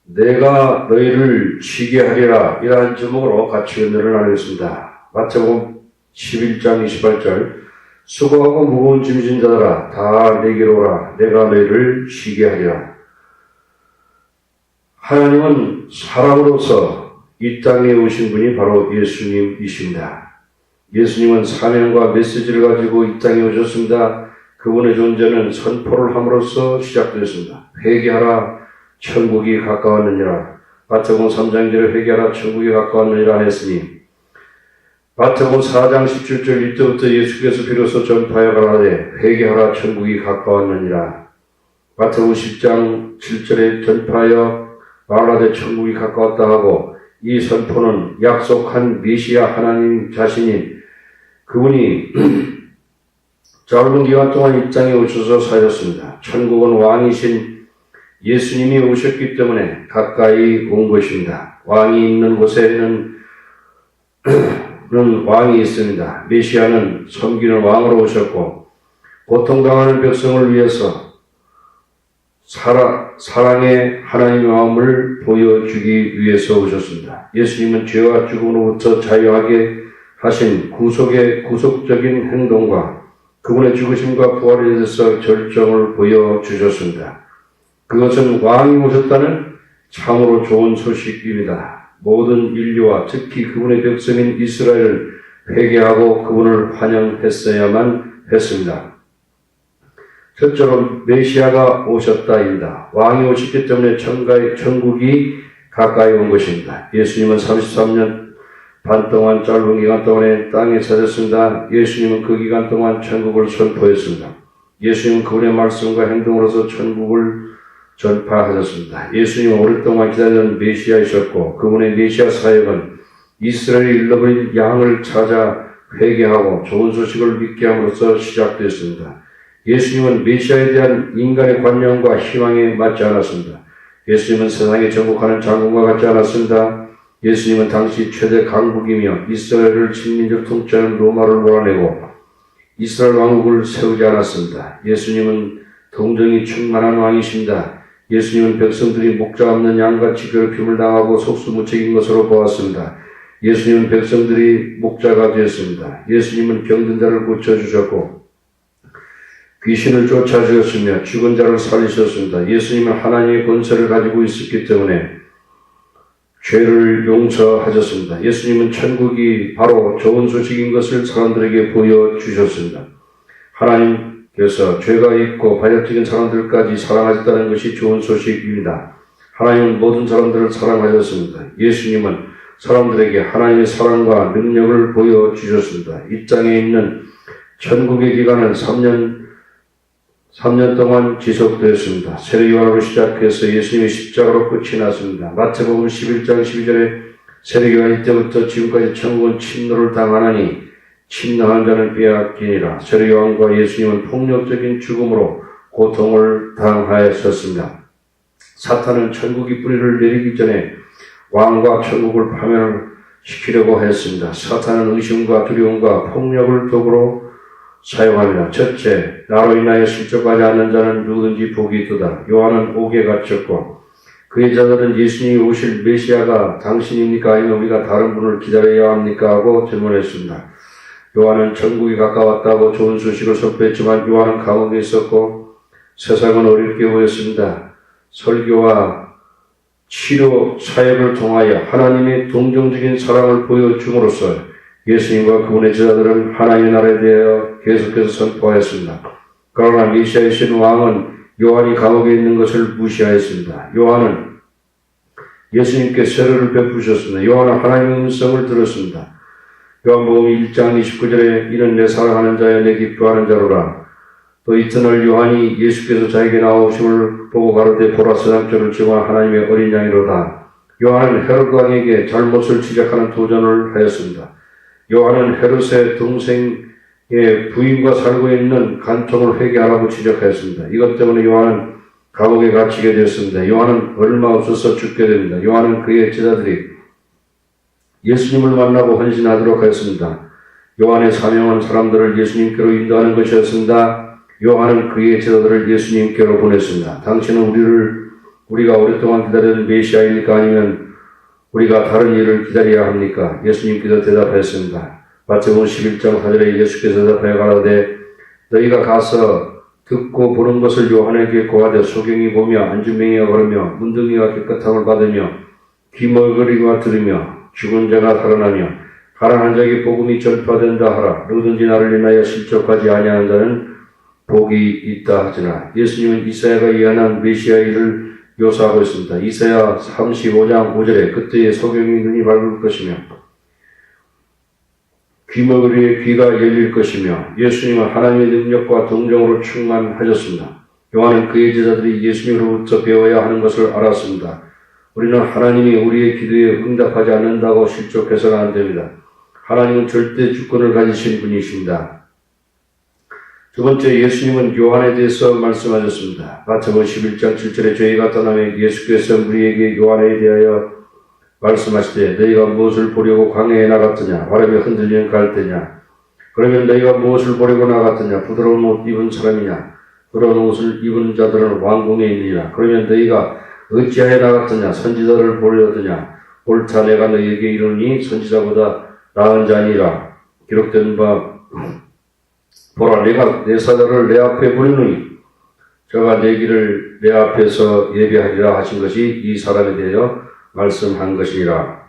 내가 너희를 쉬게 하리라. 이러한 제목으로 같이 은혜를 나누겠습니다. 마태복음 11장 28절 수고하고 무거운 짐진 자들아 다 내게로 오라. 내가 너희를 쉬게 하리라. 하나님은 사람으로서 이 땅에 오신 분이 바로 예수님이십니다. 예수님은 사명과 메시지를 가지고 이 땅에 오셨습니다. 그분의 존재는 선포를 함으로써 시작되었습니다. 회개하라, 천국이 가까웠느니라. 마태복음 3장 1절에 회개하라, 천국이 가까웠느니라 했으니, 마태복음 4장 17절 이때부터 예수께서 비로소 전파하여 가라되 회개하라, 천국이 가까웠느니라. 마태복음 10장 7절에 전파하여 말하되 천국이 가까웠다 하고, 이 선포는 약속한 메시아 하나님 자신인 그분이 짧은 기간 동안 이 땅에 오셔서 사셨습니다. 천국은 왕이신 예수님이 오셨기 때문에 가까이 온 것입니다. 왕이 있는 곳에는 왕이 있습니다. 메시아는 섬기는 왕으로 오셨고, 고통당하는 백성을 위해서 사랑의 하나님의 마음을 보여주기 위해서 오셨습니다. 예수님은 죄와 죽음으로부터 자유하게 하신 구속의 구속적인 행동과 그분의 죽으심과 부활에 대해서 결정을 보여주셨습니다. 그것은 왕이 오셨다는 참으로 좋은 소식입니다. 모든 인류와 특히 그분의 백성인 이스라엘을 회개하고 그분을 환영했어야만 했습니다. 첫째로 메시아가 오셨다입니다. 왕이 오셨기 때문에 천국이 가까이 온 것입니다. 예수님은 33년 반 동안 짧은 기간 동안에 땅에 사셨습니다. 예수님은 그 기간 동안 천국을 선포했습니다. 예수님은 그분의 말씀과 행동으로서 천국을 전파하셨습니다. 예수님은 오랫동안 기다리던 메시아이셨고, 그분의 메시아 사역은 이스라엘이 잃어버린 양을 찾아 회개하고 좋은 소식을 믿게 함으로써 시작되었습니다. 예수님은 메시아에 대한 인간의 관념과 희망에 맞지 않았습니다. 예수님은 세상에 정복하는 장군과 같지 않았습니다. 예수님은 당시 최대 강국이며 이스라엘을 식민적 통치하는 로마를 몰아내고 이스라엘 왕국을 세우지 않았습니다. 예수님은 동정이 충만한 왕이십니다. 예수님은 백성들이 목자 없는 양같이 괴롭힘을 당하고 속수무책인 것으로 보았습니다. 예수님은 백성들이 목자가 되었습니다. 예수님은 병든 자를 고쳐주셨고 귀신을 쫓아주셨으며 죽은 자를 살리셨습니다. 예수님은 하나님의 권세를 가지고 있었기 때문에 죄를 용서하셨습니다. 예수님은 천국이 바로 좋은 소식인 것을 사람들에게 보여주셨습니다. 하나님께서 죄가 있고 반역적인 사람들까지 사랑하셨다는 것이 좋은 소식입니다. 하나님은 모든 사람들을 사랑하셨습니다. 예수님은 사람들에게 하나님의 사랑과 능력을 보여주셨습니다. 이 땅에 있는 천국의 기간은 3년 동안 지속되었습니다. 세례요한으로 시작해서 예수님의 십자가로 끝이 났습니다. 마태복음 11장 12절에 세례요한 이때부터 지금까지 천국은 침노를 당하나니 침노한 자는 빼앗기니라. 세례요한과 예수님은 폭력적인 죽음으로 고통을 당하였었습니다. 사탄은 천국이 뿌리를 내리기 전에 왕과 천국을 파멸을 시키려고 했습니다. 사탄은 의심과 두려움과 폭력을 도구로 사용합니다. 첫째, 나로 인하여 실족하지 않는 자는 누구든지 복이 있도다. 요한은 옥에 갇혔고 그의 자들은 예수님이 오실 메시아가 당신입니까? 아니면 우리가 다른 분을 기다려야 합니까? 하고 질문했습니다. 요한은 천국이 가까웠다고 좋은 소식을 선포했지만 요한은 감옥에 있었고 세상은 어렵게 보였습니다. 설교와 치료 사역을 통하여 하나님의 동정적인 사랑을 보여줌으로써 예수님과 그분의 제자들은 하나님의 나라에 대하여 계속해서 선포하였습니다. 그러나 메시아이신 왕은 요한이 감옥에 있는 것을 무시하였습니다. 요한은 예수님께 세례를 베푸셨습니다. 요한은 하나님의 음성을 들었습니다. 요한복음 1장 29절에 이는 내 사랑하는 자여 내 기뻐하는 자로라. 또 이튿날 요한이 예수께서 자에게 나오심을 보고 가로되 보라 세상 죄를 지고한 하나님의 어린 양이로다. 요한은 헤롯 왕에게 잘못을 지적하는 도전을 하였습니다. 요한은 헤롯의 동생의 부인과 살고 있는 간통을 회개하라고 지적하였습니다. 이것 때문에 요한은 감옥에 갇히게 되었습니다. 요한은 얼마 없어서 죽게 됩니다. 요한은 그의 제자들이 예수님을 만나고 헌신하도록 하였습니다. 요한의 사명은 사람들을 예수님께로 인도하는 것이었습니다. 요한은 그의 제자들을 예수님께로 보냈습니다. 당신은 우리를 우리가 오랫동안 기다리는 메시아입니까? 아니면 우리가 다른 일을 기다려야 합니까? 예수님께서 대답하였습니다. 마태복음 11장 4절에 예수께서 대답하여 가라되 너희가 가서 듣고 보는 것을 요한에게 고하되 소경이 보며 안주맹이가 걸으며 문둥이가 깨끗함을 받으며 귀머거리가 들으며 죽은 자가 살아나며 가난한 자에게 복음이 전파된다 하라. 누구든지 나를 인하여 실족하지 아니하는 자는 복이 있다 하지나. 예수님은 이사야가 예언한 메시아의 일을 묘사하고 있습니다. 이사야 35장 5절에 그때의 소경이 눈이 밝을 것이며 귀머거리의 귀가 열릴 것이며 예수님은 하나님의 능력과 동정으로 충만하셨습니다. 요한은 그의 제자들이 예수님으로부터 배워야 하는 것을 알았습니다. 우리는 하나님이 우리의 기도에 응답하지 않는다고 실족해서는 안 됩니다. 하나님은 절대 주권을 가지신 분이십니다. 두 번째, 예수님은 요한에 대해서 말씀하셨습니다. 마태복음 11장 7절에 저희가 떠나면 예수께서 우리에게 요한에 대하여 말씀하시되 너희가 무엇을 보려고 광야에 나갔더냐? 바람에 흔들리는 갈대냐? 그러면 너희가 무엇을 보려고 나갔더냐? 부드러운 옷 입은 사람이냐? 부드러운 옷을 입은 자들은 왕궁에 있느니라. 그러면 너희가 어찌하여 나갔더냐? 선지자를 보려더냐? 옳다 내가 너희에게 이르니 선지자보다 나은 자니라. 기록된 바 보라 내가 내 사자를 내 앞에 보내노니 저가 내 길을 내 앞에서 예비하리라 하신 것이 이 사람에 대하여 말씀한 것이니라.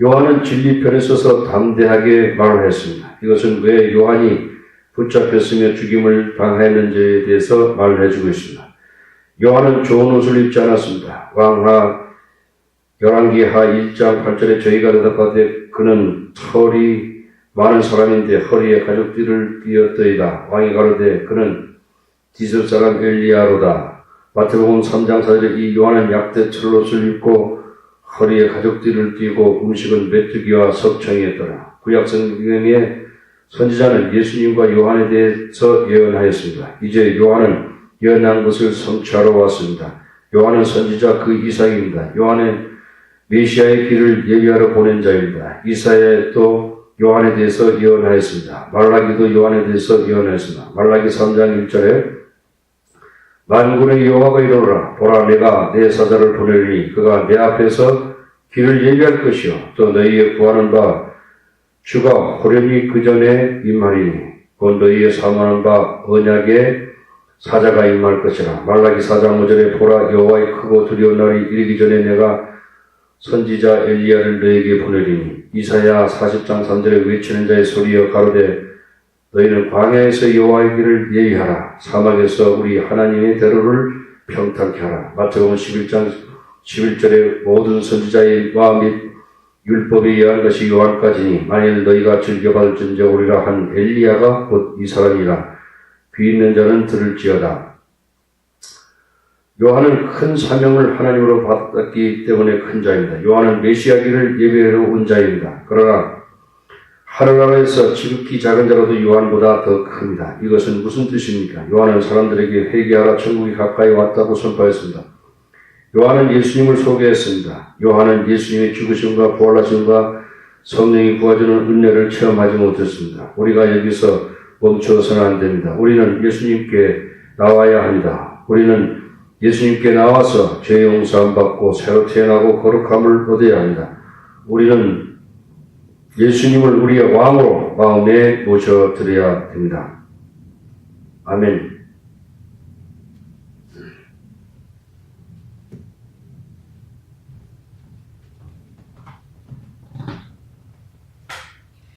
요한은 진리편에 서서 담대하게 말을 했습니다. 이것은 왜 요한이 붙잡혔으며 죽임을 당했는지에 대해서 말을 해주고 있습니다. 요한은 좋은 옷을 입지 않았습니다. 열왕기하 1장 8절에 저희가 대답하되 그는 털이 많은 사람인데 허리에 가죽띠를 띄었더이다. 왕이 가로되 그는 디스 사람 엘리야로다. 마태복음 3장 4절에 이 요한은 약대 철옷을 입고 허리에 가죽띠를 띠고 음식은 메뚜기와 석청이었더라. 구약 성경의 선지자는 예수님과 요한에 대해서 예언하였습니다. 이제 요한은 예언한 것을 성취하러 왔습니다. 요한은 선지자 그 이상입니다. 요한은 메시아의 길을 예비하러 보낸 자입니다. 이사야도 요한에 대해서 예언하였습니다. 말라기도 요한에 대해서 예언하였습니다. 말라기 3장 1절에 만군의 여호와가 이르노라 보라 내가 내 사자를 보내리니 그가 내 앞에서 길을 예비할 것이요 또 너희의 구하는 바 주가 호련히 그 전에 임하리니 곧 너희의 사모하는 바 언약의 사자가 임할 것이라. 말라기 4장 5절에 보라 여호와의 크고 두려운 날이 이르기 전에 내가 선지자 엘리야를 너에게 보내리니 이사야 40장 3절에 외치는 자의 소리여 가로되 너희는 광야에서 여호와의 길을 예비하라. 사막에서 우리 하나님의 대로를 평탄케 하라. 마태복음 11장 11절에 모든 선지자의 와 및 율법에 의한 것이 요한까지니 만일 너희가 즐겨받을진저 오리라 한 엘리야가 곧 이 사람이라. 귀 있는 자는 들을지어다. 요한은 큰 사명을 하나님으로 받았기 때문에 큰 자입니다. 요한은 메시아기를 예배하러 온 자입니다. 그러나 하늘나라에서 지극히 작은 자로도 요한보다 더 큽니다. 이것은 무슨 뜻입니까? 요한은 사람들에게 회개하라 천국이 가까이 왔다고 선포했습니다. 요한은 예수님을 소개했습니다. 요한은 예수님의 죽으심과 부활하심과 성령이 부어주는 은혜를 체험하지 못했습니다. 우리가 여기서 멈춰서는 안 됩니다. 우리는 예수님께 나와야 합니다. 우리는 예수님께 나와서 죄 용서함 받고 새로 태어나고 거룩함을 얻어야 합니다. 우리는 예수님을 우리의 왕으로 마음에 모셔드려야 됩니다. 아멘.